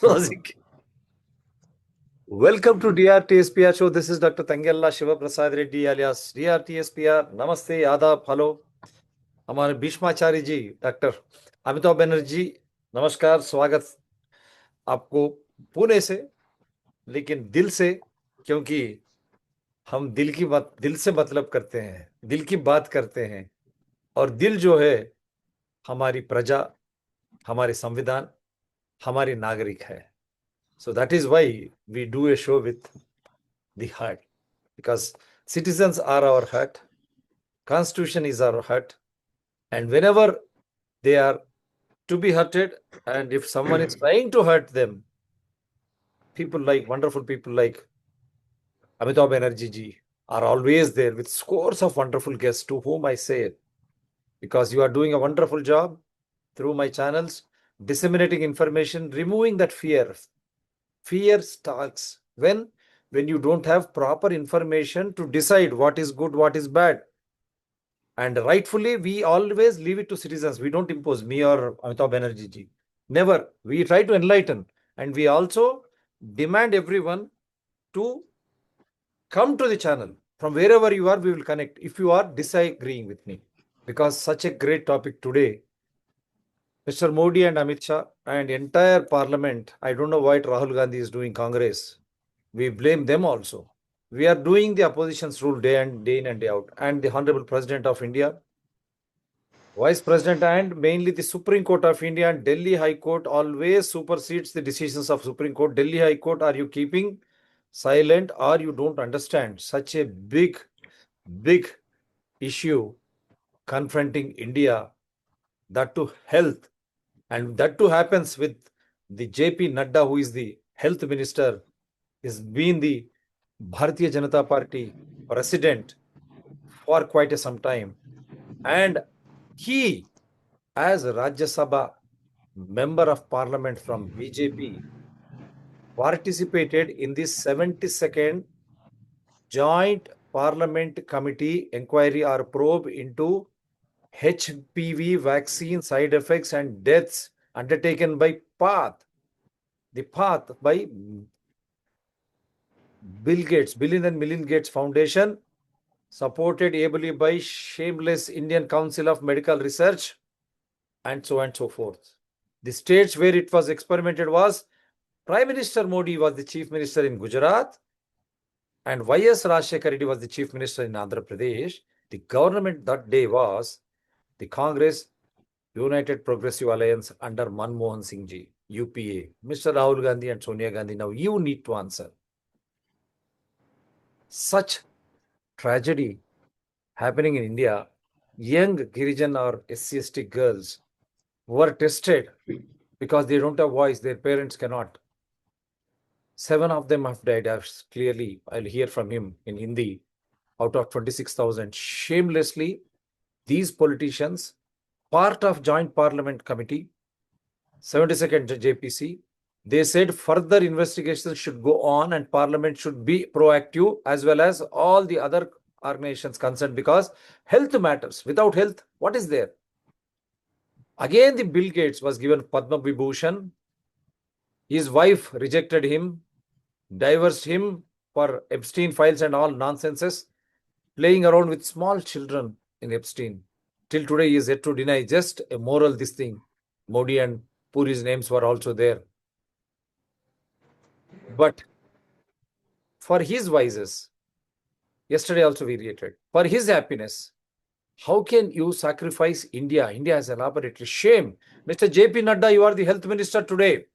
Welcome to DRTSPR show. This is Dr. Tangella Shiva Prasad Reddy alias DRTSPR. Namaste, Adab, hello. हमारे भीष्माचार्य जी doctor Amitabh Banerjee, नमस्कार, स्वागत आपको पुणे से, लेकिन दिल से, क्योंकि हम दिल से मतलब करते हैं, दिल की बात करते हैं, और दिल जो है हमारी प्रजा, हमारे संविधान, हमारे नागरिक है. So that is why we do a show with the heart, because citizens are our heart, Constitution is our heart, and whenever they are to be hurted, and if someone is trying to hurt them, wonderful people like Amitav Banerjee ji are always there with scores of wonderful guests to whom I say, because you are doing a wonderful job through my channels, disseminating information, removing that fear. Fear starts when you don't have proper information to decide what is good, what is bad. And rightfully, we always leave it to citizens. We don't impose, me or Amitav Banerjee ji. Never. We try to enlighten. And we also demand everyone to come to the channel. From wherever you are, we will connect if you are disagreeing with me. Because such a great topic today. Mr. Modi and Amit Shah and entire parliament, I don't know what Rahul Gandhi is doing Congress. We blame them also. We are doing the opposition's rule day in and day out. And the Honorable President of India, Vice President, and mainly the Supreme Court of India and Delhi High Court always supersedes the decisions of Supreme Court. Delhi High Court, are you keeping silent or you don't understand such a big issue confronting India, that to health, and that too happens with the JP NADDA, who is the health minister, has been the Bharatiya Janata Party president for quite some time, and he, as a Rajya Sabha member of parliament from BJP, participated in the 72nd Joint Parliament Committee inquiry or probe into HPV vaccine side effects and deaths undertaken by PATH. The PATH by Bill and Melinda Gates Foundation, supported ably by shameless Indian Council of Medical Research, and so on and so forth. The states where it was experimented was Prime Minister Modi was the Chief Minister in Gujarat, and Y.S. Rajshekar Reddy was the Chief Minister in Andhra Pradesh. The government that day was the Congress United Progressive Alliance under Manmohan Singh ji, UPA. Mr. Rahul Gandhi and Sonia Gandhi, now you need to answer. Such tragedy happening in India, young Girijan or SC/ST girls were tested because they don't have voice, their parents cannot. 7 of them have died. Clearly, I'll hear from him in Hindi. Out of 26,000, shamelessly, these politicians, part of Joint Parliament Committee, 72nd JPC, they said further investigations should go on and Parliament should be proactive, as well as all the other organizations concerned, because health matters. Without health, what is there? Again, the Bill Gates was given Padma Vibhushan. His wife rejected him, divorced him for Epstein files and all nonsenses, playing around with small children in Epstein. Till today, he is yet to deny just a moral this thing. Modi and Puri's names were also there. But for his vices, yesterday also we reiterated, for his happiness, how can you sacrifice India? India has a laboratory. Shame. Mr. JP Nadda, you are the health minister today.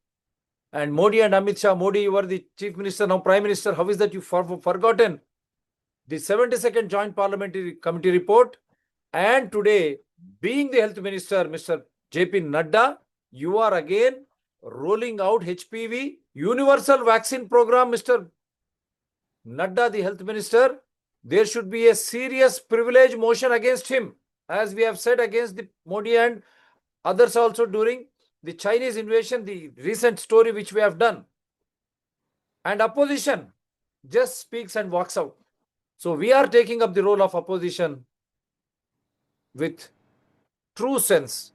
And Modi and Amit Shah, Modi, you are the chief minister, now prime minister. How is that you forgotten? The 72nd Joint Parliamentary Committee report, and today, being the health minister, Mr. JP Nadda, you are again rolling out HPV universal vaccine program, Mr. Nadda, the health minister. There should be a serious privilege motion against him, as we have said against the Modi and others also during the Chinese invasion, the recent story which we have done. And opposition just speaks and walks out. So we are taking up the role of opposition with true sense.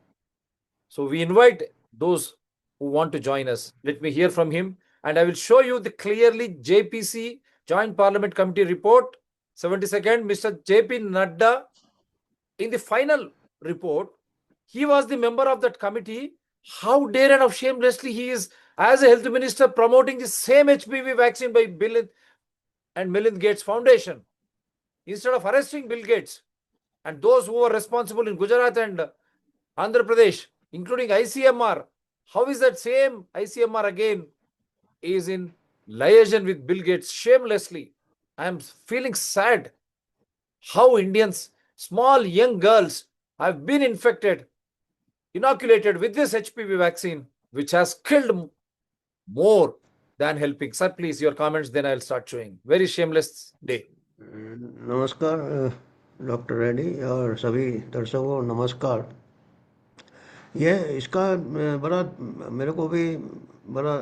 So we invite those who want to join us. Let me hear from him, and I will show you the clearly JPC, Joint Parliament Committee report, 72nd, Mr. JP NADDA. In the final report, he was the member of that committee. How dare and how shamelessly he is, as a health minister, promoting the same HPV vaccine by Bill and Melinda Gates Foundation. Instead of arresting Bill Gates and those who were responsible in Gujarat and Andhra Pradesh, including ICMR, how is that same ICMR again is in liaison with Bill Gates shamelessly? I am feeling sad how Indians, small young girls, have been inoculated with this HPV vaccine, which has killed more than helping. Sir, please, your comments, then I'll start showing. Very shameless day. नमस्कार doctor Reddy और सभी दर्शकों नमस्कार। ये इसका बड़ा मेरे को भी बड़ा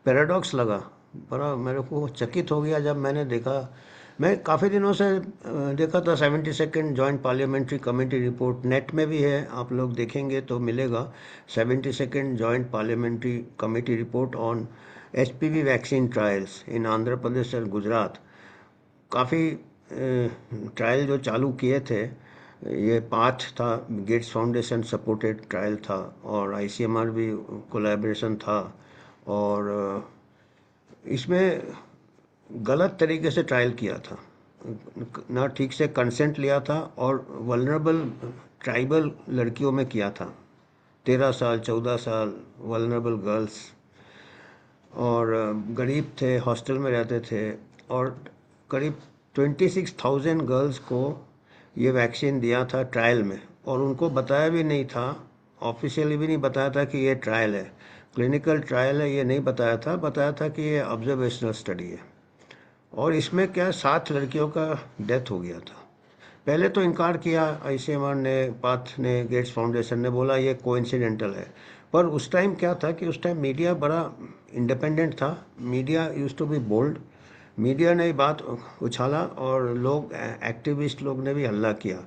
पैराडॉक्स लगा, बड़ा मेरे को चकित हो गया जब मैंने देखा। मैं काफ़ी दिनों से देखा था 72nd joint parliamentary committee report, net में भी है, आप लोग देखेंगे तो मिलेगा। 72nd joint parliamentary committee report on HPV vaccine trials in Andhra Pradesh और गुजरात। काफ़ी ट्रायल जो चालू किए थे, ये पाथ था, गेट्स फाउंडेशन सपोर्टेड ट्रायल था और ICMR भी कोलैबोरेशन था। और इसमें गलत तरीके से ट्रायल किया था, ना ठीक से कंसेंट लिया था और वल्नरेबल ट्राइबल लड़कियों में किया था, 13 साल 14 साल वल्नरेबल गर्ल्स, और गरीब थे, हॉस्टल में रहते थे। और करीब 26,000 गर्ल्स को ये वैक्सीन दिया था ट्रायल में, और उनको बताया भी नहीं था, ऑफिशियली भी नहीं बताया था कि ये ट्रायल है, क्लिनिकल ट्रायल है, ये नहीं बताया था। बताया था कि ये ऑब्जर्वेशनल स्टडी है। और इसमें क्या 7 लड़कियों का डेथ हो गया था। पहले तो इनकार किया ICMR ने, पाथ ने, गेट्स फाउंडेशन ने, बोला ये कोइंसिडेंटल है। पर उस टाइम क्या था कि उस टाइम मीडिया बड़ा इंडिपेंडेंट था, media used to be bold. Media ने बात उछाला और लोग, एक्टिविस्ट लोग ने भी हल्ला किया।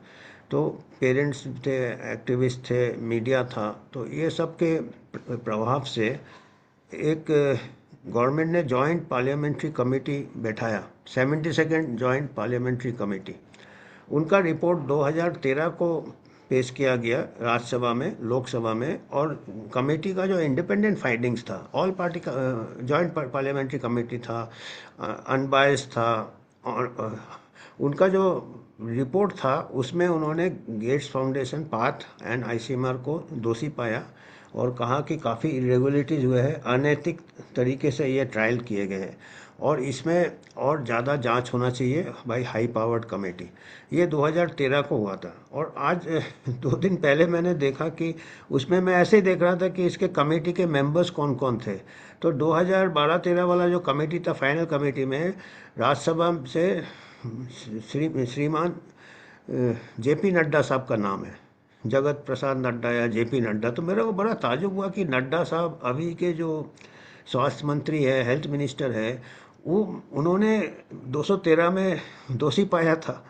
तो पेरेंट्स थे, एक्टिविस्ट थे, मीडिया था, तो ये सब के प्रभाव से एक गवर्नमेंट ने जॉइंट पार्लियामेंट्री कमेटी बैठाया, 72nd जॉइंट पार्लियामेंट्री कमेटी। उनका रिपोर्ट 2013 को पेश किया गया राज्यसभा में, लोकसभा में। और कमेटी का जो इंडिपेंडेंट फाइंडिंग्स था, ऑल पार्टी का जॉइंट पार्लियामेंट्री कमेटी था, अनबायस्ड था, और उनका जो रिपोर्ट था उसमें उन्होंने Gates Foundation, PATH and ICMR को दोषी पाया और कहा कि काफ़ी इरेगुलरिटीज़ हुए हैं, अनैतिक तरीके से ये ट्रायल किए गए हैं और इसमें और ज़्यादा जांच होना चाहिए बाई हाई पावर्ड कमेटी। ये 2013 को हुआ था। और आज 2 दिन पहले मैंने देखा कि उसमें, मैं ऐसे ही देख रहा था कि इसके कमेटी के मेंबर्स कौन कौन थे। तो 2012-13 वाला जो कमेटी था, फाइनल कमेटी में राज्यसभा से श्रीमान JP नड्डा साहब का नाम है, जगत प्रसाद नड्डा या JP नड्डा। तो मेरे को बड़ा ताज्जुब हुआ कि नड्डा साहब अभी के जो स्वास्थ्य मंत्री है, हेल्थ मिनिस्टर है, वो उन्होंने 213 में दोषी पाया था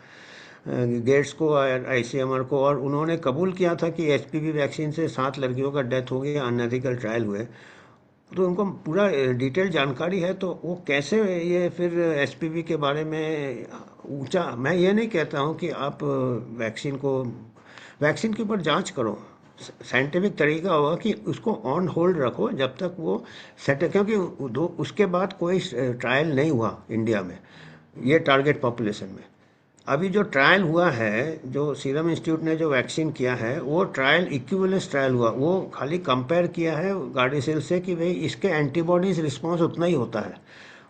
गेट्स को, ICMR को, और उन्होंने कबूल किया था कि HPV वैक्सीन से 7 लड़कियों का डेथ हो गया, अनएथिकल ट्रायल हुए। तो उनको पूरा डिटेल जानकारी है, तो वो कैसे ये फिर HPV के बारे में ऊंचा। मैं ये नहीं कहता हूँ कि आप वैक्सीन के ऊपर जांच करो, साइंटिफिक तरीका होगा कि उसको ऑन होल्ड रखो जब तक वो सेट, क्योंकि उसके बाद कोई ट्रायल नहीं हुआ इंडिया में ये टारगेट पॉपुलेशन में। अभी जो ट्रायल हुआ है, जो सीरम इंस्टीट्यूट ने जो वैक्सीन किया है, वो ट्रायल इक्विवेलेंस ट्रायल हुआ। वो खाली कंपेयर किया है गार्डिसिल से कि भाई इसके एंटीबॉडीज रिस्पॉन्स उतना ही होता है।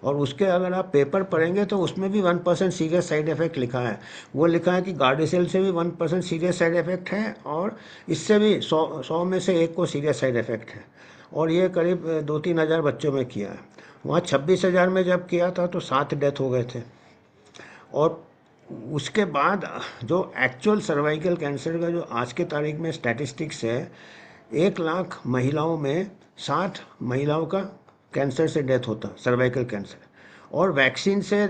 और उसके अगर आप पेपर पढ़ेंगे तो उसमें भी 1% सीरियस साइड इफेक्ट लिखा है। वो लिखा है कि गार्डिसिल से भी 1% सीरियस साइड इफेक्ट है और इससे भी 100 में से 1 को सीरियस साइड इफेक्ट है। और ये करीब 2-3 हज़ार बच्चों में किया है। वहाँ 26,000 में जब किया था तो 7 डेथ हो गए थे। और उसके बाद जो एक्चुअल सर्वाइकल कैंसर का जो आज के तारीख में स्टैटिस्टिक्स है, 1 लाख महिलाओं में 60 महिलाओं का कैंसर से डेथ होता, सर्वाइकल कैंसर। और वैक्सीन से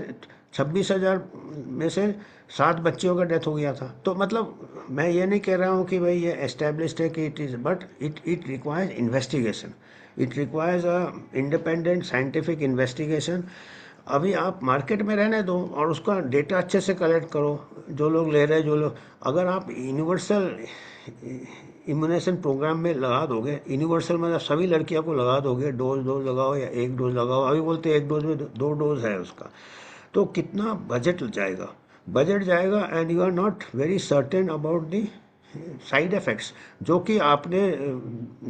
26,000 में से 7 बच्चियों का डेथ हो गया था। तो मतलब मैं ये नहीं कह रहा हूँ कि भाई ये एस्टेब्लिश्ड है कि it is, but it requires investigation, it requires a independent scientific investigation. अभी आप मार्केट में रहने दो और उसका डेटा अच्छे से कलेक्ट करो, जो लोग ले रहे हैं, जो लोग, अगर आप यूनिवर्सल इम्यूनेशन प्रोग्राम में लगा दोगे, यूनिवर्सल मतलब सभी लड़कियों को लगा दोगे, डोज डोज लगाओ या एक डोज लगाओ, अभी बोलते हैं एक डोज में दो डोज है उसका, तो कितना बजट जाएगा, बजट जाएगा, and you are not very certain about the side effects, जो कि आपने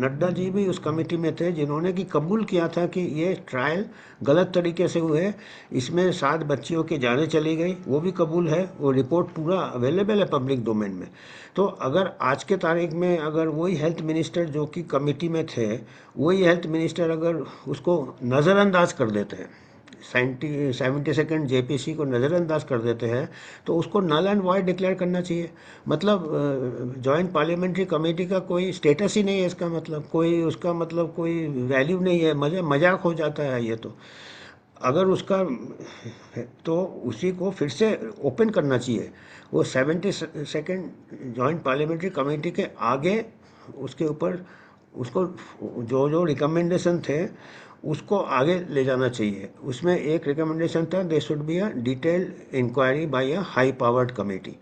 नड्डा जी भी उस कमेटी में थे जिन्होंने कि कबूल किया था कि ये ट्रायल गलत तरीके से हुए, इसमें 7 बच्चियों की जानें चली गई, वो भी कबूल है, वो रिपोर्ट पूरा अवेलेबल है पब्लिक डोमेन में। तो अगर आज के तारीख में अगर वही हेल्थ मिनिस्टर जो कि कमेटी में थे, वही हेल्थ मिनिस्टर अगर उसको नज़रअंदाज कर देते हैं, 72nd जेपीसी को नज़रअंदाज कर देते हैं, तो उसको नल एंड वाइड डिक्लेयर करना चाहिए। मतलब जॉइंट पार्लियामेंट्री कमेटी का कोई स्टेटस ही नहीं है, इसका मतलब कोई उसका मतलब कोई वैल्यू नहीं है, मजाक हो जाता है ये तो। अगर उसका तो उसी को फिर से ओपन करना चाहिए, वो 72nd जॉइंट पार्लियामेंट्री कमेटी के आगे उसके ऊपर उसको जो जो रिकमेंडेशन थे उसको आगे ले जाना चाहिए। उसमें एक रिकमेंडेशन था, they should be a detailed inquiry by a high powered committee.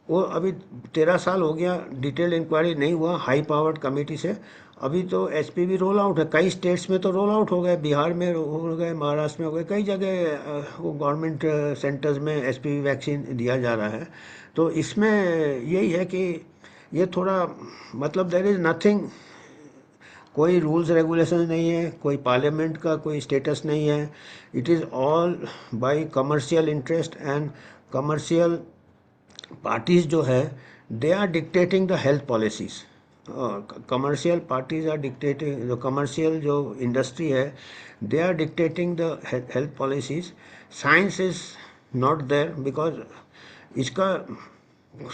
वो अभी 13 साल हो गया, डिटेल इंक्वायरी नहीं हुआ हाई पावर्ड कमेटी से। अभी तो एचपीवी रोल आउट है, कई स्टेट्स में तो रोल आउट हो गए, बिहार में हो गए, महाराष्ट्र में हो गए, कई जगह वो गवर्नमेंट सेंटर्स में एचपीवी वैक्सीन दिया जा रहा है। तो इसमें यही है कि ये थोड़ा मतलब देर इज़ नथिंग, कोई रूल्स रेगुलेशन नहीं है, कोई पार्लियामेंट का कोई स्टेटस नहीं है, it is all by commercial interest and commercial parties जो है, they are dictating the health policies. Commercial parties are dictating, जो कमर्शियल जो इंडस्ट्री है, they are dictating the health policies. Science is not there, because इसका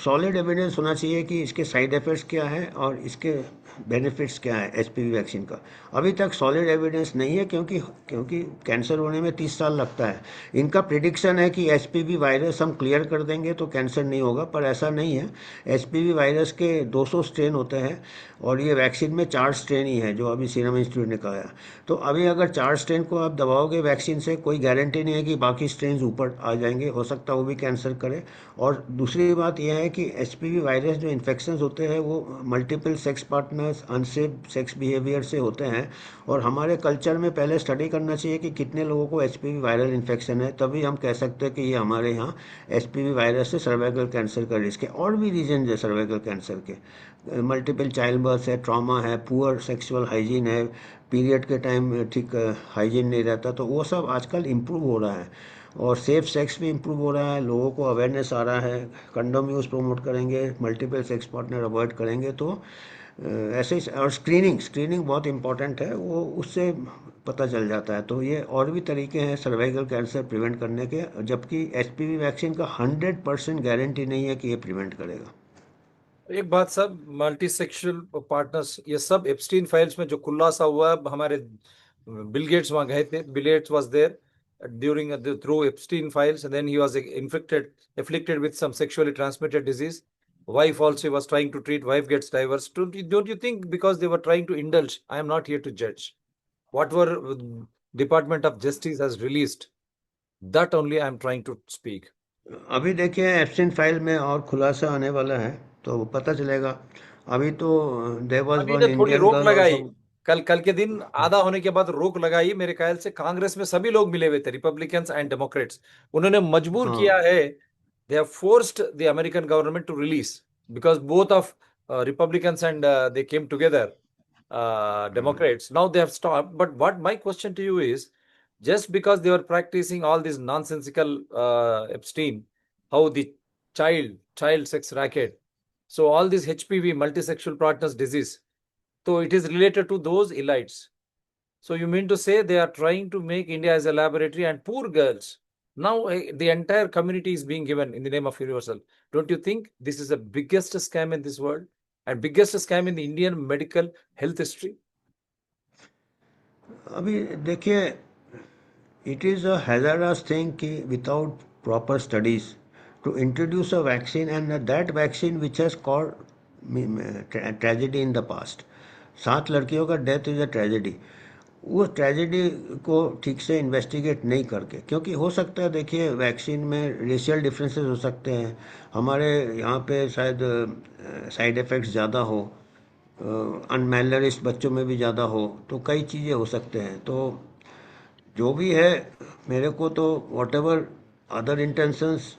solid evidence होना चाहिए कि इसके साइड इफ़ेक्ट्स क्या है और इसके बेनिफिट्स क्या है एचपीवी वैक्सीन का। अभी तक सॉलिड एविडेंस नहीं है, क्योंकि क्योंकि कैंसर होने में 30 साल लगता है। इनका प्रिडिक्शन है कि एचपीवी वायरस हम क्लियर कर देंगे तो कैंसर नहीं होगा, पर ऐसा नहीं है। एचपीवी वायरस के 200 स्ट्रेन होते हैं और ये वैक्सीन में 4 स्ट्रेन ही है जो अभी सीरम इंस्टीट्यूट ने कहा है। तो अभी अगर 4 स्ट्रेन को आप दबाओगे वैक्सीन से, कोई गारंटी नहीं है कि बाकी स्ट्रेन ऊपर आ जाएंगे, हो सकता है वो भी कैंसर करे। और दूसरी बात यह है कि एचपीवी वायरस जो इन्फेक्शंस होते हैं वो multiple sex partners, unsafe sex behaviour से होते हैं। और हमारे कल्चर में पहले स्टडी करना चाहिए कि कितने लोगों को एचपीवी वायरल इन्फेक्शन है, तभी हम कह सकते हैं कि ये हमारे यहाँ एचपीवी वायरस से सर्वाइकल कैंसर का रिस्क है। और भी रीजन है सर्वाइकल कैंसर के, मल्टीपल चाइल्ड बर्थ है, ट्रॉमा है, पुअर सेक्सुअल हाइजीन है, पीरियड के टाइम ठीक हाइजीन नहीं रहता, तो वो सब आजकल इम्प्रूव हो रहा है। और सेफ सेक्स भी इम्प्रूव हो रहा है, लोगों को अवेयरनेस आ रहा है, कंडोम यूज़ प्रमोट करेंगे, मल्टीपल सेक्स पार्टनर अवॉइड करेंगे, तो ऐसे ही। और स्क्रीनिंग स्क्रीनिंग बहुत इंपॉर्टेंट है, वो उससे पता चल जाता है। तो ये और भी तरीके हैं सर्वाइकल कैंसर प्रिवेंट करने के, जबकि एचपीवी वैक्सीन का 100% गारंटी नहीं है कि ये प्रिवेंट करेगा। एक बात, सब मल्टी सेक्सुअल पार्टनर्स ये सब एप्स्टीन फाइल्स में जो खुलासा हुआ है, हमारे बिल गेट्स वहां गए थे, Bill Gates was there during through Epstein files, and then he was infected afflicted with some sexually transmitted disease. Wife also was trying to treat, wife gets divorced. Don't you think because they were trying to indulge? I am not here to judge whatever Department of Justice has released, that only I am trying to speak. अभी देखिए absent file में और खुलासा आने वाला है, तो पता चलेगा। अभी तो देयर वाज अभी वन ने थोड़ी इंडियन रोक गर्ल लगाई, आल्सो। कल के दिन आधा होने के बाद रोक लगाई, मेरे ख्याल से कांग्रेस में सभी लोग मिले हुए थे, रिपब्लिकन्स एंड डेमोक्रेट्स। उन्होंने मजबूर किया हाँ। है, they have forced the American government to release, because both of Republicans and they came together, Democrats. Now they have stopped. But what my question to you is, just because they were practicing all this nonsensical Epstein, how the child sex racket, so all this HPV, multisexual partners disease, so it is related to those elites. So you mean to say they are trying to make India as a laboratory and poor girls? Now the entire community is being given in the name of universal. Don't you think this is the biggest scam in this world and biggest scam in the Indian medical health history? अभी देखिए, it is a hazardous thing कि without proper studies to introduce a vaccine, and that vaccine which has caused tragedy in the past. 7 लड़कियों का death is a tragedy. वो tragedy को ठीक से investigate नहीं करके, क्योंकि हो सकता है, देखिए वैक्सीन में रेशियल डिफरेंसेस हो सकते हैं, हमारे यहाँ पे शायद साइड इफ़ेक्ट्स ज़्यादा हो, अनमैलरिस्ट बच्चों में भी ज़्यादा हो, तो कई चीज़ें हो सकते हैं। तो जो भी है, मेरे को तो whatever other intentions,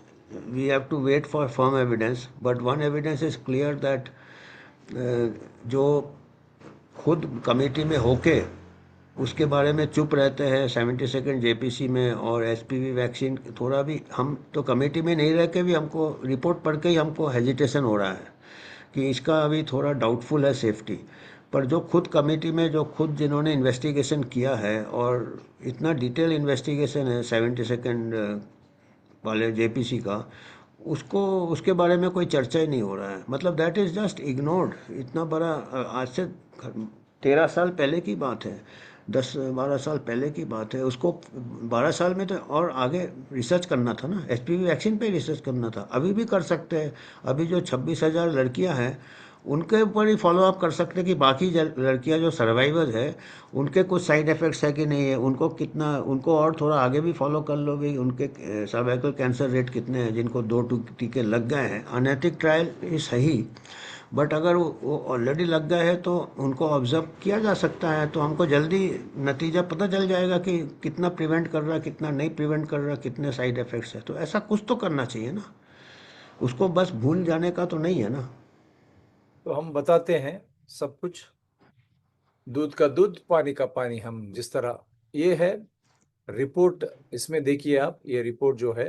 we have to wait for firm evidence, but one evidence is clear that जो खुद कमेटी में होके उसके बारे में चुप रहते हैं 72nd जेपीसी में, और एचपीवी वैक्सीन थोड़ा भी, हम तो कमेटी में नहीं रह के भी हमको रिपोर्ट पढ़ के ही हमको हेजिटेशन हो रहा है कि इसका अभी थोड़ा डाउटफुल है सेफ्टी। पर जो खुद कमेटी में, जो खुद जिन्होंने इन्वेस्टिगेशन किया है, और इतना डिटेल इन्वेस्टिगेशन है 72nd वाले जेपीसी का, उसको, उसके बारे में कोई चर्चा ही नहीं हो रहा है। मतलब दैट इज़ जस्ट इग्नोर्ड। इतना बड़ा, आज से 13 साल पहले की बात है, 10-12 साल पहले की बात है। उसको 12 साल में तो और आगे रिसर्च करना था ना, एचपीवी वैक्सीन पे रिसर्च करना था। अभी भी कर सकते हैं। अभी जो 26,000 लड़कियां हैं, उनके ऊपर ही फॉलो अप कर सकते हैं कि बाकी लड़कियां जो सर्वाइवर्स है, उनके कुछ साइड इफ़ेक्ट्स है कि नहीं है, उनको कितना, उनको और थोड़ा आगे भी फॉलो कर लो भी, उनके सर्वाइकल कैंसर रेट कितने हैं जिनको 2 टीके लग गए हैं। अनैतिक ट्रायल ये सही, बट अगर वो ऑलरेडी लग गए हैं तो उनको ऑब्जर्व किया जा सकता है, तो हमको जल्दी नतीजा पता चल जाएगा कि कितना प्रिवेंट कर रहा है, कितना नहीं प्रिवेंट कर रहा, कितने साइड इफ़ेक्ट्स है। तो ऐसा कुछ तो करना चाहिए ना, उसको बस भूल जाने का तो नहीं है ना। तो हम बताते हैं सब कुछ, दूध का दूध पानी का पानी, हम जिस तरह, ये है रिपोर्ट। इसमें देखिए आप, ये रिपोर्ट जो है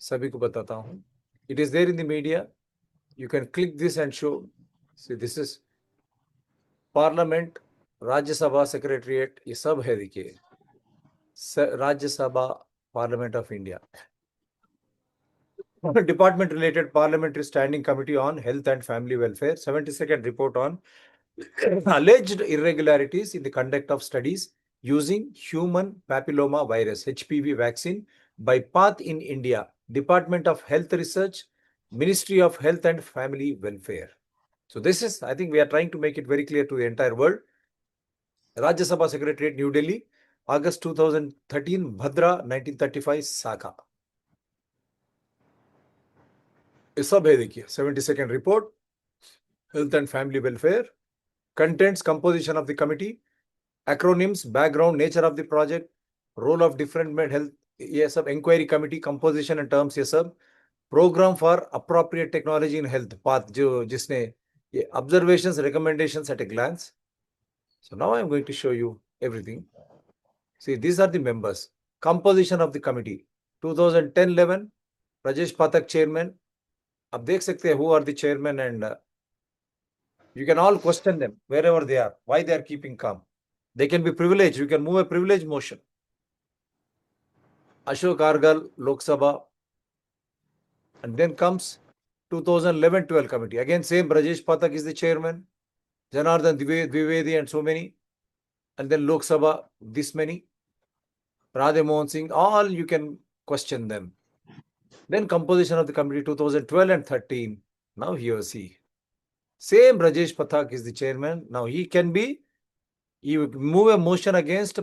सभी को बताता हूँ। It is there in the media, you can click this and show. See this is parliament, Rajya Sabha secretariat, ये सब है देखिए। Rajya Sabha, parliament of India, department related parliamentary standing committee on health and family welfare, 72nd report on alleged irregularities in the conduct of studies using human papilloma virus HPV vaccine by Path in India, Department of Health Research, Ministry of Health and Family Welfare. So this is, I think we are trying to make it very clear to the entire world. Rajya Sabha Secretariat, New Delhi, August 2013, Bhadra 1935, Saka. ये सब है देखिए, 72nd report, health and family welfare, contents, composition of the committee, acronyms, background, nature of the project, role of different health, ये सब, inquiry committee, composition and terms, ये सब, programme for appropriate technology in health PATH, जो जिसने ये observations, recommendations at a glance. So now I am going to show you everything. See, these are the members. Composition of the committee. 2010-11, Rajesh Pathak chairman. अब देख सकते हैं who are the chairman, and you can all question them wherever they are, why they are keeping calm. They can be privileged. You can move a privilege motion. Ashok Argal, Lok Sabha. And then comes 2011-12 committee. Again, same Brajesh Pathak is the chairman. Janardhan Dwivedi and so many. And then Lok Sabha, this many. Radhe Mohan Singh, all you can question them. Then composition of the committee 2012 and 13. Now here see. Same Brajesh Pathak is the chairman. Now he can be, you move a motion against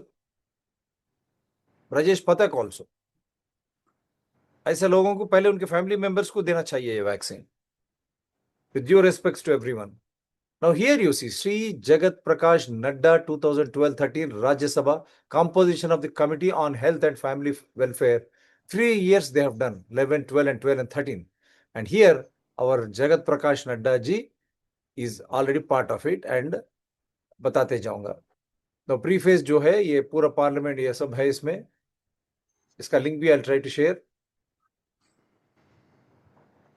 Brajesh Pathak also. ऐसे लोगों को पहले उनके family members को देना चाहिए ये vaccine, with due respects to everyone. Now here you see Sri Jagat Prakash Nadda 2012-13 Rajya Sabha, composition of the Committee on Health and Family Welfare. 3 years they have done, 11, 12 and 12 and 13. And here our Jagat Prakash Nadda ji is already part of it, and बताते जाऊंगा. Now preface जो है, ये पूरा parliament ये सब है इसमें, इसका लिंक भी I'll try to share.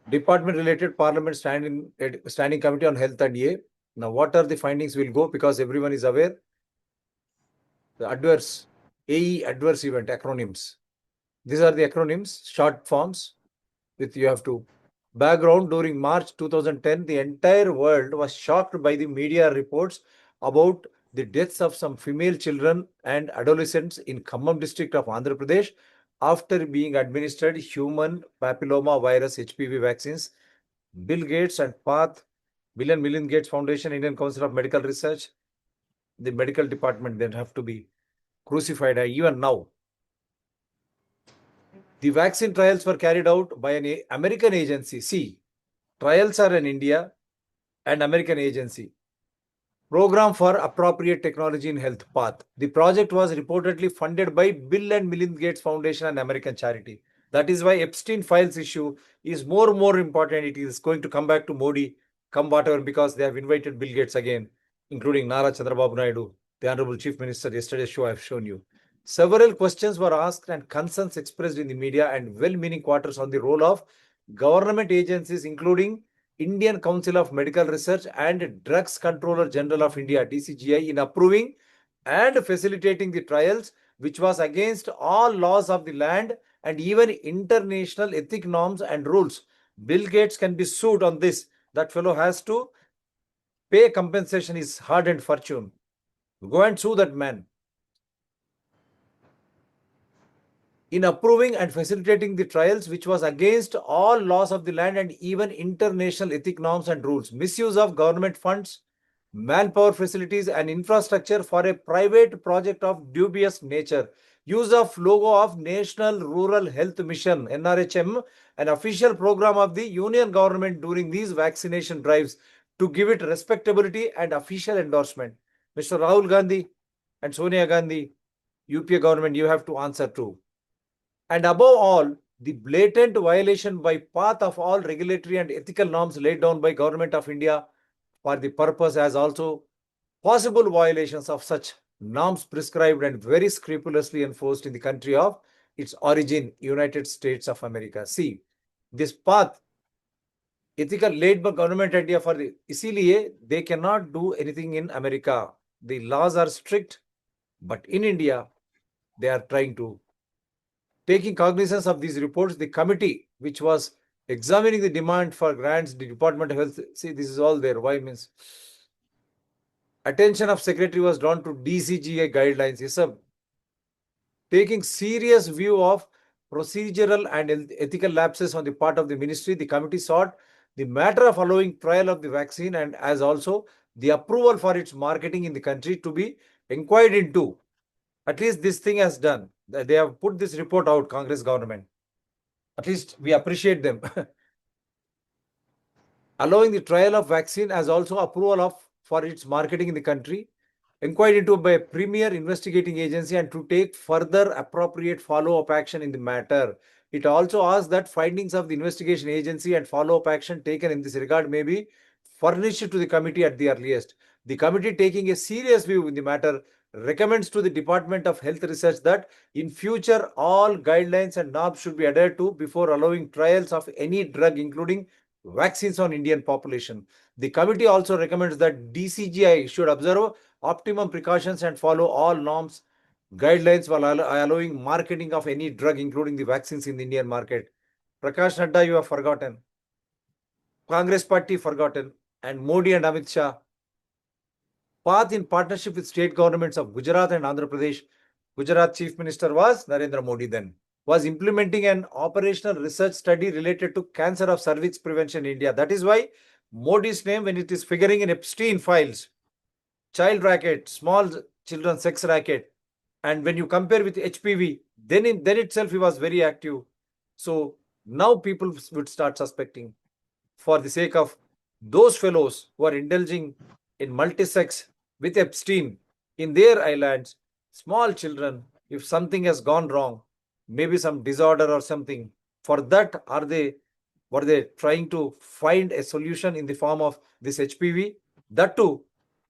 Department related Parliament standing committee on health and ye. Now what are the findings will go, because everyone is aware. The adverse, AE adverse event acronyms. These are the acronyms, short forms with you have to. Background: during March 2010, the entire world was shocked by the media reports about the deaths of some female children and adolescents in Khammam district of Andhra Pradesh after being administered human papilloma virus HPV vaccines, Bill Gates and PATH, Bill and Melinda Gates Foundation, Indian Council of Medical Research, the medical department, they have to be crucified even now. The vaccine trials were carried out by an American agency. See, trials are in India and American agency. Program for Appropriate Technology in Health, PATH. The project was reportedly funded by Bill and Melinda Gates Foundation and American charity. That is why Epstein files issue is more important. It is going to come back to Modi, come whatever, because they have invited Bill Gates again, including Nara Chandrababu Naidu, the Honorable Chief Minister. Yesterday's show I have shown you. Several questions were asked and concerns expressed in the media and well-meaning quarters on the role of government agencies, including Indian Council of Medical Research and Drugs Controller General of India DCGI in approving and facilitating the trials, which was against all laws of the land and even international ethic norms and rules. Bill Gates can be sued on this. That fellow has to pay compensation his hard-earned fortune. Go and sue that man. In approving and facilitating the trials, which was against all laws of the land and even international ethic norms and rules. Misuse of government funds, manpower facilities and infrastructure for a private project of dubious nature. Use of logo of National Rural Health Mission, NRHM, an official program of the Union government during these vaccination drives to give it respectability and official endorsement. Mr. Rahul Gandhi and Sonia Gandhi, UPA government, you have to answer to. And above all, the blatant violation by path of all regulatory and ethical norms laid down by Government of India for the purpose as also possible violations of such norms prescribed and very scrupulously enforced in the country of its origin, United States of America. See, this path ethical laid by Government of India for the इसीलिए they cannot do anything in America. The laws are strict, but in India they are trying to. Taking cognizance of these reports, the committee which was examining the demand for grants, the Department of Health, see, this is all there. Why means attention of secretary was drawn to DCGI guidelines. Yes, sir. Taking serious view of procedural and ethical lapses on the part of the ministry, the committee sought the matter of allowing trial of the vaccine and as also the approval for its marketing in the country to be inquired into. At least this thing has done. They have put this report out, Congress government. At least we appreciate them. Allowing the trial of vaccine as also approval of for its marketing in the country, inquired into by a premier investigating agency and to take further appropriate follow-up action in the matter. It also asks that findings of the investigation agency and follow-up action taken in this regard may be furnished to the committee at the earliest. The committee, taking a serious view in the matter, recommends to the Department of Health Research that in future all guidelines and norms should be adhered to before allowing trials of any drug, including vaccines on Indian population. The committee also recommends that DCGI should observe optimum precautions and follow all norms, guidelines while allowing marketing of any drug, including the vaccines in the Indian market. Prakash Nadda, you have forgotten. Congress party forgotten. And Modi and Amit Shah. PATH in partnership with state governments of Gujarat and Andhra Pradesh. Gujarat Chief Minister was Narendra Modi then. Was implementing an operational research study related to cancer of cervix prevention in India. That is why Modi's name, when it is figuring in Epstein files, child racket, small children sex racket, and when you compare with HPV, then itself he was very active. So now people would start suspecting for the sake of those fellows who are indulging in multi-sex with Epstein in their islands, small children, if something has gone wrong, maybe some disorder or something, for that were they trying to find a solution in the form of this HPV? That too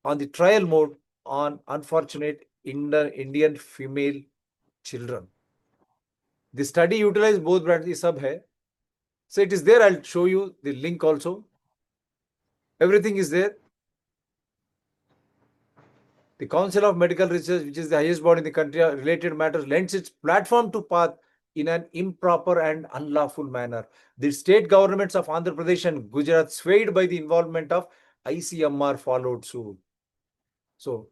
on the trial mode on unfortunate Indian female children. The study utilized both brands. This sub hai. So it is there. I'll show you the link also. Everything is there. The Council of Medical Research, which is the highest body in the country, related matters, lends its platform to PATH in an improper and unlawful manner. The state governments of Andhra Pradesh and Gujarat, swayed by the involvement of ICMR, followed suit. So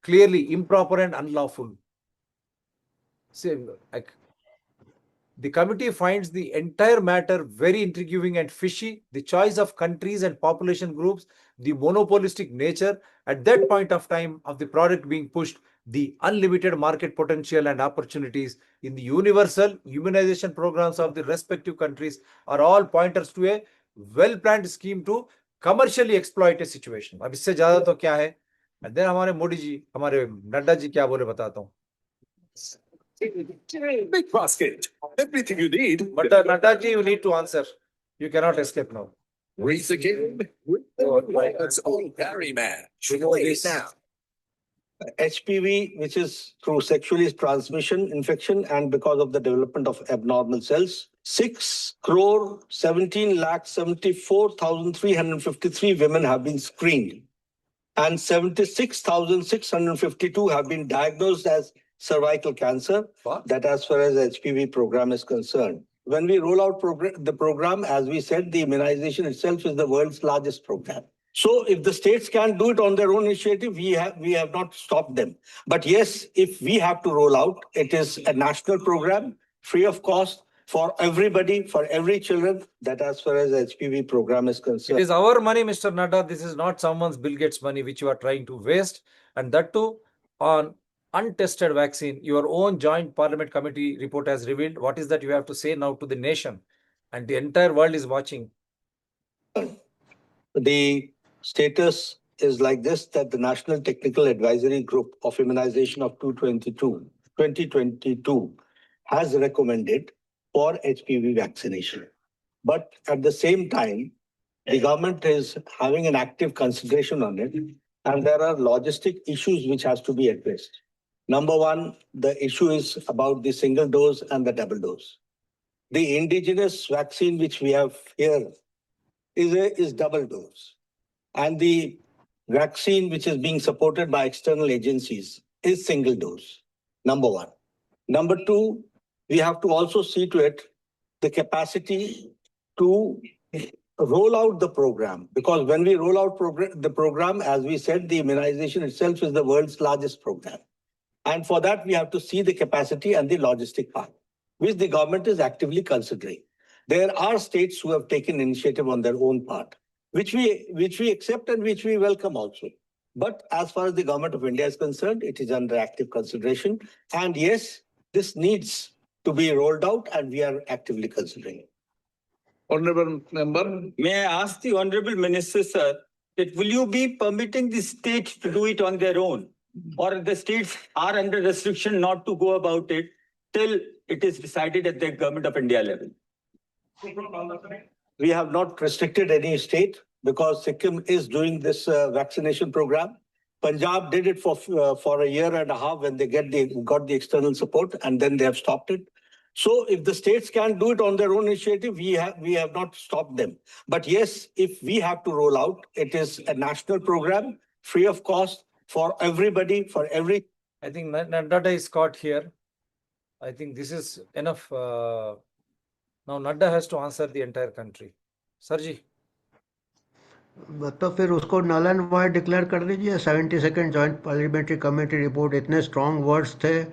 clearly improper and unlawful. Same, The committee finds the entire matter very intriguing and fishy. The choice of countries and population groups, the monopolistic nature at that point of time of the product being pushed, the unlimited market potential and opportunities in the universal immunization programs of the respective countries are all pointers to a well-planned scheme to commercially exploit a situation. अब इससे ज्यादा तो क्या है? And then हमारे मोदी जी, हमारे नड्डा जी क्या बोले बताता हूँ. Big basket. Everything you need. But Nada ji, you need to answer. You cannot escape now. Race again. That's all Barry man. Play it now. HPV, which is through sexually transmission infection and because of the development of abnormal cells, 6,17,74,353 women have been screened, and 76,652 have been diagnosed as cervical cancer. What? That as far as HPV program is concerned. When we roll out the program, as we said, the immunization itself is the world's largest program. So if the states can't do it on their own initiative, we have not stopped them. But yes, if we have to roll out, it is a national program, free of cost for everybody, for every children, that as far as HPV program is concerned. It is our money, Mr. Nada. This is not someone's Bill Gates money which you are trying to waste. And that too on untested vaccine. Your own joint parliament committee report has revealed. What is that you have to say now to the nation? And the entire world is watching. The status is like this, that the National Technical Advisory Group of Immunization of 2022 has recommended for HPV vaccination. But at the same time, the government is having an active consideration on it, and there are logistic issues which has to be addressed. Number one, the issue is about the single dose and the double dose. The indigenous vaccine which we have here is double dose. And the vaccine which is being supported by external agencies is single dose, number one. Number two, we have to also see to it the capacity to roll out the program. Because when we roll out the program, as we said, the immunization itself is the world's largest program. And for that, we have to see the capacity and the logistic part, which the government is actively considering. There are states who have taken initiative on their own part, which we accept and which we welcome also. But as far as the government of India is concerned, it is under active consideration. And yes, this needs to be rolled out, and we are actively considering it. Honorable member. May I ask the Honorable Minister, sir, that will you be permitting the states to do it on their own? Or the states are under restriction not to go about it till it is decided at the Government of India level? We have not restricted any state because Sikkim is doing this vaccination program. Punjab did it for a year and a half when they got the external support, and then they have stopped it. So if the states can't do it on their own initiative, we have not stopped them. But yes, if we have to roll out, it is a national program, free of cost for everybody, for every. I think Nadda is caught here. I think this is enough. Now Nadda has to answer the entire country. Sarji. तो फिर उसको null and wide declare कर दीजिए. 72nd joint parliamentary committee report, इतने strong words थे.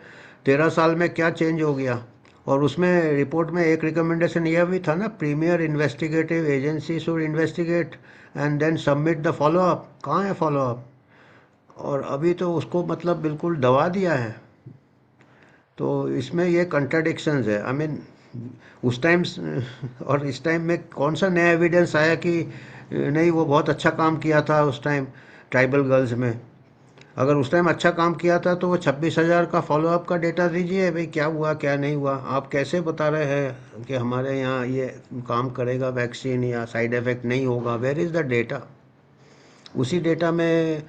13 साल में क्या चेंज हो गया? और उसमें रिपोर्ट में एक रिकमेंडेशन यह भी था ना, premier investigative agency should investigate and then submit the follow up. कहाँ है फॉलोअप? और अभी तो उसको मतलब बिल्कुल दबा दिया है. तो इसमें ये कंट्राडिक्शंस है. आई मीन उस टाइम और इस टाइम में कौन सा नया एविडेंस आया कि नहीं वो बहुत अच्छा काम किया था उस टाइम ट्राइबल गर्ल्स में? अगर उस टाइम अच्छा काम किया था तो वो 26,000 का फॉलोअप का डेटा दीजिए भाई, क्या हुआ क्या नहीं हुआ. आप कैसे बता रहे हैं कि हमारे यहाँ ये काम करेगा वैक्सीन या साइड इफ़ेक्ट नहीं होगा? Where is the data? उसी डेटा में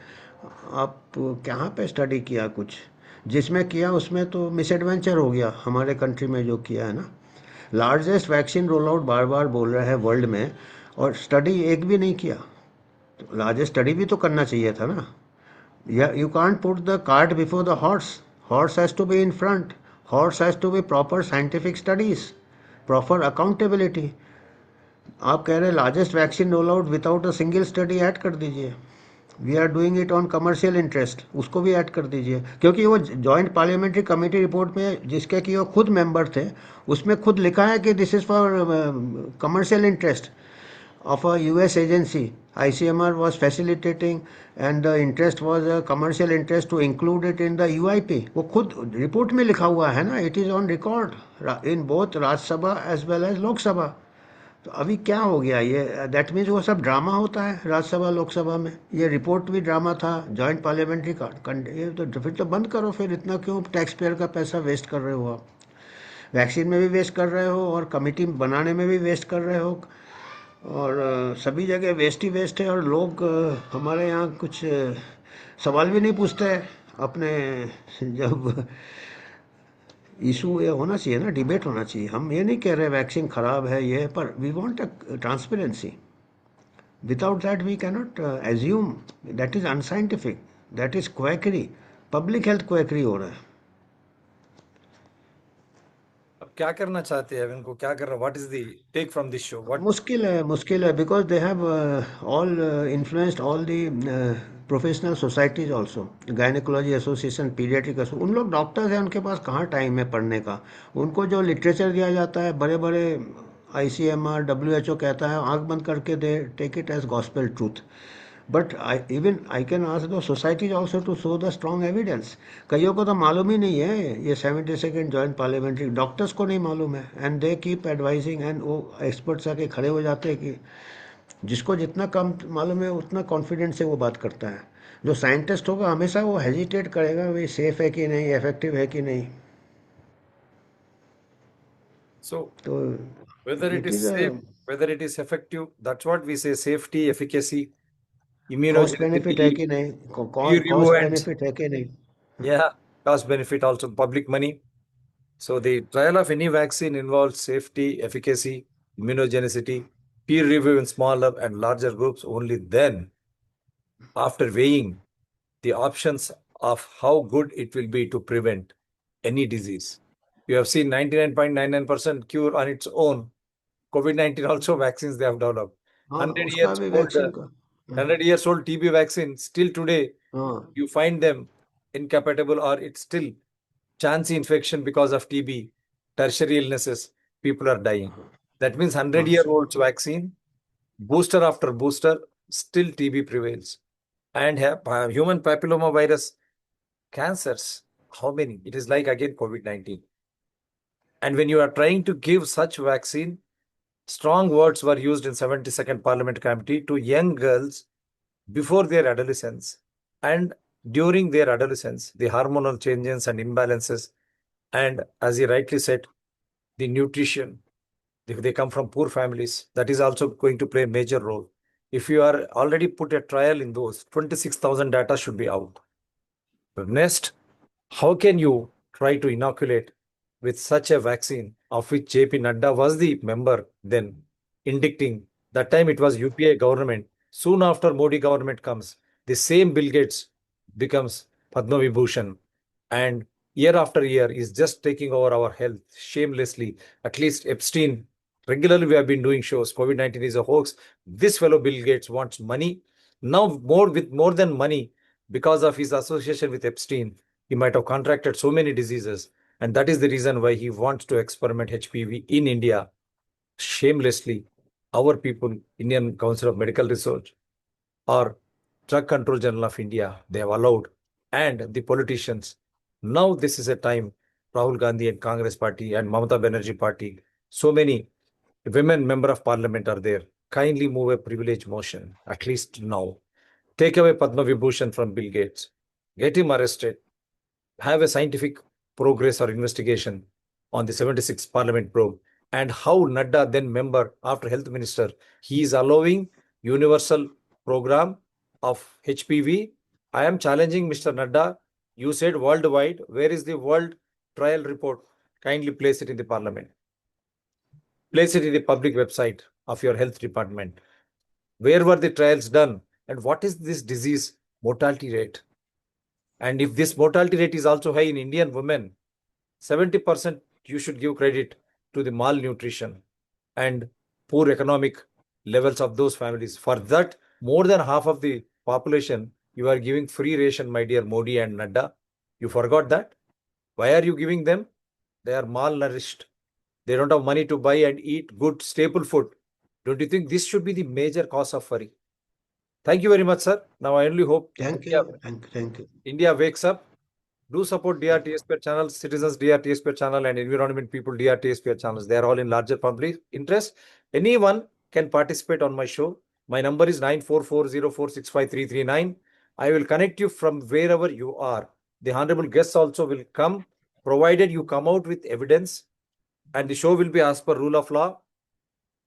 आप कहाँ पे स्टडी किया? कुछ जिसमें किया उसमें तो मिसएडवेंचर हो गया हमारे कंट्री में जो किया है ना. लार्जेस्ट वैक्सीन रोल आउट बार बार बोल रहा है वर्ल्ड में, और स्टडी एक भी नहीं किया. तो लार्जेस्ट स्टडी भी तो करना चाहिए था ना. You can't put the cart before the horse. Horse has to be in front. Horse has to be proper scientific studies, proper accountability. आप कह रहे largest vaccine roll out without a single study add कर दीजिए. We are doing it on commercial interest, उसको भी add कर दीजिए, क्योंकि वो जॉइंट पार्लियामेंट्री कमेटी रिपोर्ट में जिसके कि वो खुद मेंबर थे, उसमें खुद लिखा है कि this is for commercial interest of a US agency. ICMR was facilitating and the interest was a commercial interest to include it in the UIP. वो खुद रिपोर्ट में लिखा हुआ है ना, it is on record in both Rajya Sabha as well as Lok Sabha. तो अभी क्या हो गया ये, दैट मीन्स वो सब ड्रामा होता है राज्यसभा लोकसभा में, ये रिपोर्ट भी ड्रामा था, जॉइंट पार्लियामेंट्री का ये तो फिर तो बंद करो, फिर इतना क्यों टैक्स पेयर का पैसा वेस्ट कर रहे हो आप, वैक्सीन में भी वेस्ट कर रहे हो और कमेटी बनाने में भी वेस्ट कर रहे हो, और सभी जगह वेस्ट ही वेस्ट है, और लोग हमारे यहाँ कुछ सवाल भी नहीं पूछते हैं अपने, जब इशू ये होना चाहिए ना, डिबेट होना चाहिए। हम ये नहीं कह रहे वैक्सीन ख़राब है ये, पर we want a transparency, without that we cannot assume, that is unscientific, that is quackery, public health quackery हो रहा है। अब क्या करना चाहते हैं, इनको क्या कर रहा, what is the take from this show, what? मुश्किल है because they have all influenced all the professional societies also, gynaecology association, paediatric association, उन लोग डॉक्टर्स हैं, उनके पास कहाँ टाइम है पढ़ने का, उनको जो लिटरेचर दिया जाता है बड़े बड़े ICMR WHO कहता है, आंख बंद करके they take it as gospel truth, but I can ask the societies also to show the strong evidence. कईयों को तो मालूम ही नहीं है ये 72nd जॉइंट पार्लियामेंट्री, डॉक्टर्स को नहीं मालूम है, and they keep advising, and वो एक्सपर्ट्स आके खड़े हो जाते हैं कि जिसको जितना कम मालूम है उतना कॉन्फिडेंस से वो बात करता है। जो साइंटिस्ट होगा हमेशा वो हेजिटेट करेगा, भाई सेफ है कि नहीं, इफेक्टिव है कि नहीं। So तो whether it it is is safe, whether it is effective, that's what we say: safety, efficacy, cost benefit immunogenicity, है कि नहीं, peer review, cost and benefit है कि नहीं। yeah, cost benefit also, public money. So the trial of any vaccine involves safety, efficacy, immunogenicity, peer review in smaller and larger groups. Only then, after weighing the options of how good it will be to prevent any disease. You have seen 99.99% cure on its own. COVID-19 also vaccines they have developed. हाँ 100 उसका years भी old, vaccine का, 100 years old TB vaccine, still today, हाँ you find them incompatible, or it's still chance infection because of TB, tertiary illnesses, people are dying. That means 100-year-old vaccine, booster after booster, still TB prevails. And human papilloma virus cancers, how many? It is like again COVID-19. And when you are trying to give such vaccine, strong words were used in 72nd Parliament Committee to young girls before their adolescence and during their adolescence, the hormonal changes and imbalances, and as he rightly said, the nutrition. If they come from poor families, that is also going to play a major role. If you are already put a trial in those, 26,000 data should be out. Next, how can you try to inoculate with such a vaccine of which JP Nadda was the member then, indicting? That time it was UPA government. Soon after Modi government comes, the same Bill Gates becomes Padma Vibhushan, and year after year is just taking over our health shamelessly. At least Epstein, regularly we have been doing shows. COVID-19 is a hoax. This fellow Bill Gates wants money. Now more than money, because of his association with Epstein, he might have contracted so many diseases. And that is the reason why he wants to experiment HPV in India shamelessly. Our people, Indian Council of Medical Research or Drug Control Journal of India, they have allowed. And the politicians, now this is a time, Rahul Gandhi and Congress party and Mamata Banerjee party, so many women member of parliament are there. Kindly move a privilege motion, at least now. Take away Padma Vibhushan from Bill Gates. Get him arrested. Have a scientific progress or investigation on the 76th Parliament probe, and how NADDA, then member after health minister, he is allowing universal program of HPV. I am challenging Mr. NADDA. You said worldwide. Where is the world trial report? Kindly place it in the parliament. Place it in the public website of your health department. Where were the trials done? And what is this disease mortality rate? And if this mortality rate is also high in Indian women, 70% you should give credit to the malnutrition and poor economic levels of those families. For that, more than half of the population, you are giving free ration, my dear Modi and NADDA. You forgot that? Why are you giving them? They are malnourished. They don't have money to buy and eat good staple food. Don't you think this should be the major cause of worry? Thank you very much, sir. Now I only hope Thank you. Thank you. India wakes up. Do support DRTSPR channels, Citizens DRTSPR channel, and Environment People DRTSPR channels. They are all in larger public interest. Anyone can participate on my show. My number is 9440465339. I will connect you from wherever you are. The honorable guests also will come, provided you come out with evidence, and the show will be as per rule of law,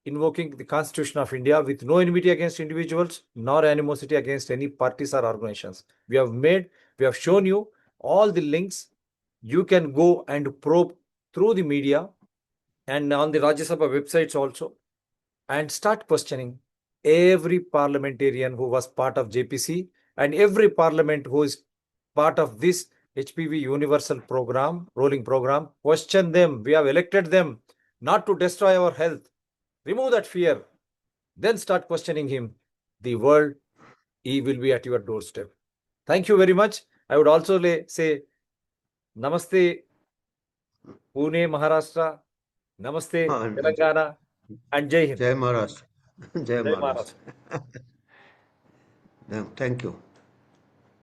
invoking the Constitution of India with no enmity against individuals nor animosity against any parties or organizations. We have shown you all the links. You can go and probe through the media and on the Rajya Sabha websites also, and start questioning every parliamentarian who was part of JPC and every parliament who is part of this HPV universal program, rolling program. Question them. We have elected them not to destroy our health. Remove that fear. Then start questioning him. The world, he will be at your doorstep. Thank you very much. I would also say Namaste, Pune, Maharashtra. Namaste, And Telangana. And Jai Hind. Jai Maharashtra. Jai Jai Maharashtra. Maharashtra. Thank you.